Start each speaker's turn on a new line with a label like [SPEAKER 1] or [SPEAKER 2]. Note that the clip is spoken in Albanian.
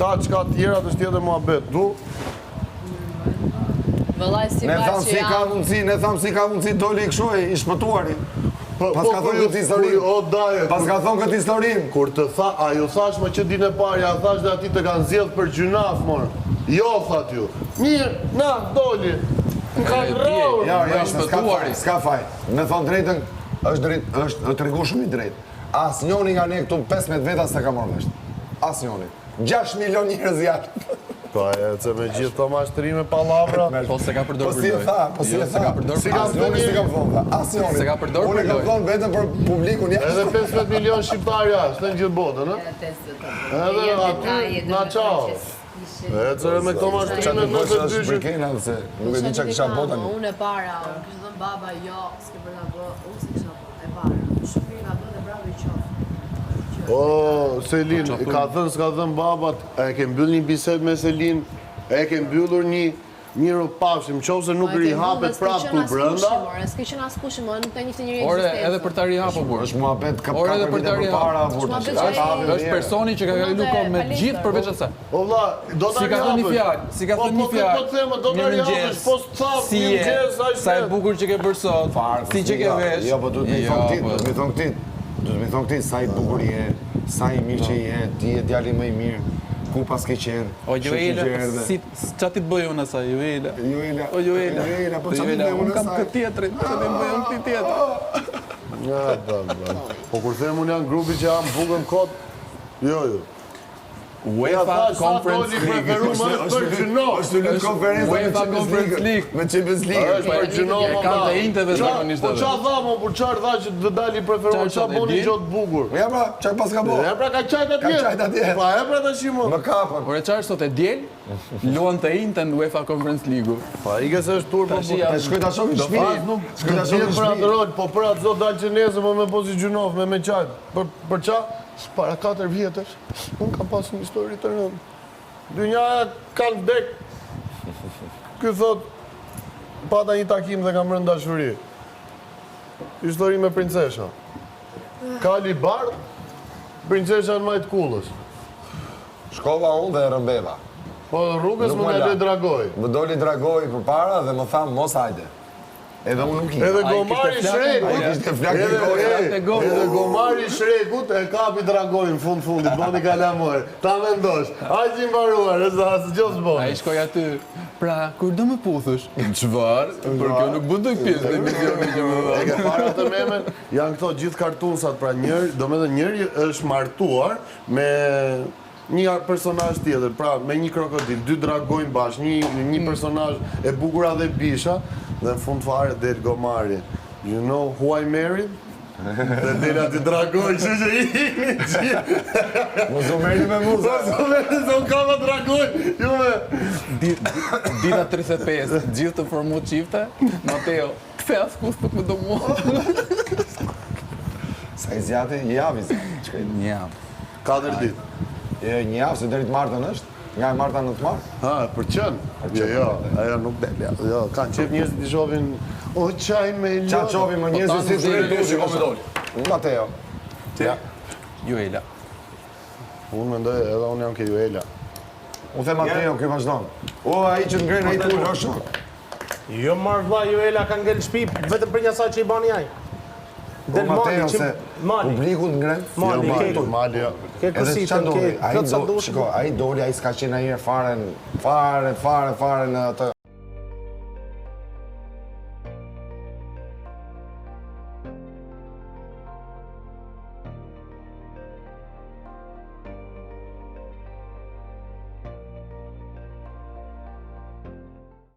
[SPEAKER 1] Ka çka tjera të tjetër muhabet. Du?
[SPEAKER 2] Vëllai si bash që jam.
[SPEAKER 3] Ne thamë si ka mundësi doli kështu i shpëtuari. Pas ka thonë këtë histori.
[SPEAKER 1] O daje.
[SPEAKER 3] Pas ka thonë këtë historinë.
[SPEAKER 1] Kur të tha, ajo thash më që dinë e parë, ja thash dhe ati të kanë zgjedh për gjunaf, mor. Jo, that ju. Mirë, na, doli. Më kanë rrahur.
[SPEAKER 3] Ja, s'ka faj. Me thonë drejtën, është tregu shumë i drejtë. As njoni nga ne këtu 15 veta s'ta ka marrë vesh. As njoni. 6 milion njerëz jashtë.
[SPEAKER 1] Po, që me gjithë të mashtrime palavra.
[SPEAKER 4] Po se ka përdor
[SPEAKER 3] për lojë. Po si e tha. As njoni si ka thonë. As njoni.
[SPEAKER 4] Se ka përdor për lojë.
[SPEAKER 3] Unë kam thonë vetëm për publikun jashtë.
[SPEAKER 1] Edhe 15 milion shqiptarë jashtë, në gjithë botën, Edhe aty, na qao. E cërë me këto mashtrime në të
[SPEAKER 3] dyshë. Se nuk e di që kisha bota një.
[SPEAKER 2] Unë e para, kështë dhënë baba, jo, s'ke për nga bë, unë si kisha bë, e para. Shukri nga bë dhe bravo i qofë.
[SPEAKER 1] O, Selin, ka thënë, s'ka thënë babat, e ke mbyll një bised me Selin, e ke mbyllur një ropafshim, qofë se nuk rihapet prapë tu brënda.
[SPEAKER 2] S'ke qenë as pushim, nuk të njështë njëri
[SPEAKER 4] Ore, edhe për ta rihapo burr.
[SPEAKER 3] Është muhabet ka
[SPEAKER 4] Ore, edhe për ta
[SPEAKER 3] para
[SPEAKER 4] rihapo. Është personi që ka kaluar kohë me gjithë përveç asaj.
[SPEAKER 1] O vlla, do ta rihapësh.
[SPEAKER 4] Si ka thënë një fjalë.
[SPEAKER 1] Po them, do ta rihapësh, po s'thap, mëngjes,
[SPEAKER 4] sa e bukur që ke bërë sot. Si që ke vesh.
[SPEAKER 3] Jo, po duhet më thonë ti. Duhet më thonë ti sa i bukur je, sa i mirë që je, ti je djali më i mirë. Ku pas ke qenë?
[SPEAKER 4] O Joela, qa ti të bëj unë asaj, Joela? O Joela,
[SPEAKER 3] po qa ti të bëj unë
[SPEAKER 4] asaj? Unë kam këtë tjetërin, qa ti të bëj unë këtë tjetër?
[SPEAKER 1] Po kur them unë janë grupi që janë bukën kot, jo.
[SPEAKER 4] UEFA Conference League.
[SPEAKER 3] është lutë konferenca
[SPEAKER 4] UEFA Conference League.
[SPEAKER 3] Me Champions League.
[SPEAKER 1] është për gjinova.
[SPEAKER 4] Kanë të inteve zakonisht.
[SPEAKER 1] Po qa tha mo, për qarë tha që të dali preferuar, qa boni gjotë bukur.
[SPEAKER 3] Ja pra, qaj pas ka bo.
[SPEAKER 1] Ja pra ka qajt atje. Pa e pra të shimo.
[SPEAKER 3] Më kapën.
[SPEAKER 4] Por e qarë sot e djel, luan të inte në UEFA Conference League.
[SPEAKER 1] Pa i se është tur për
[SPEAKER 3] Ta shkoj ta shoh në shtëpi. Shkoj ta shoh në shtëpi.
[SPEAKER 1] Po për atë zot dalë që nese më me posi gjunov, me qajt. Për qa? Para 4 vjetësh, unë kam pasur një histori të rëndë. Dynjaja kanë vdek. Ky thot, pata një takim dhe kam rënë dashuri. Histori me princesha. Kali bardh, princesha në majtë kullës.
[SPEAKER 3] Shkova unë dhe e rëmbeva.
[SPEAKER 1] Po rrugës më në dragoj.
[SPEAKER 3] Më doli dragoj për para dhe më thamë mos hajde. Edhe unë nuk i.
[SPEAKER 1] Edhe gomari shrekut, edhe gomari shrekut e kapi dragojnë fundit, boni kalamor. Ta mendosh, aq i mbaruar, as gjos bën.
[SPEAKER 4] Ai shkoi aty. Pra, kur do më puthush? Çfarë? Por kjo nuk bën pjesë të emisionit që më dha.
[SPEAKER 1] E ke parë atë memen? Janë këto gjithë kartunsat, pra njëri është martuar me një personazh tjetër, pra me një krokodil, 2 dragojnë bashkë, një personazh e bukur dhe bisha, dhe në fund fare del gomari. You know who I married? Dhe del ati dragoj, që i gjithë.
[SPEAKER 3] Mos u merri me muza.
[SPEAKER 1] Se unë kama dragoj, ju me...
[SPEAKER 4] Dita 35, gjithë të formu qifte, Mateo, këthe askus të më do mua.
[SPEAKER 3] Sa i zjate, një javë i zjate.
[SPEAKER 4] Një javë.
[SPEAKER 1] 4 ditë.
[SPEAKER 3] Një javë, se deri të martën është? Nga e marta në të martë?
[SPEAKER 1] Ha, për qënë? Jo, ajo nuk del. Jo, kanë qef njëzit i shovin, o qaj me ljonë.
[SPEAKER 3] Qa qovin më njëzit si të rejtu që kome doli? Mateo.
[SPEAKER 4] Joela.
[SPEAKER 1] Unë mendoj edhe unë jam ke Joela.
[SPEAKER 3] Unë the Mateo, kjo vazhdojnë. O, aji që të ngrenë, aji të ullë, është shok.
[SPEAKER 5] Jo marrë vla, Joela ka ngellë shpi, vetëm për një saj që i bani aj.
[SPEAKER 3] O, Mateo, se publiku të ngrenë.
[SPEAKER 1] Mali, ja.
[SPEAKER 5] Ke kësitën, ke këtë sa dushë.
[SPEAKER 3] Shiko, aji doli, aji s'ka qenë ajer fare në atë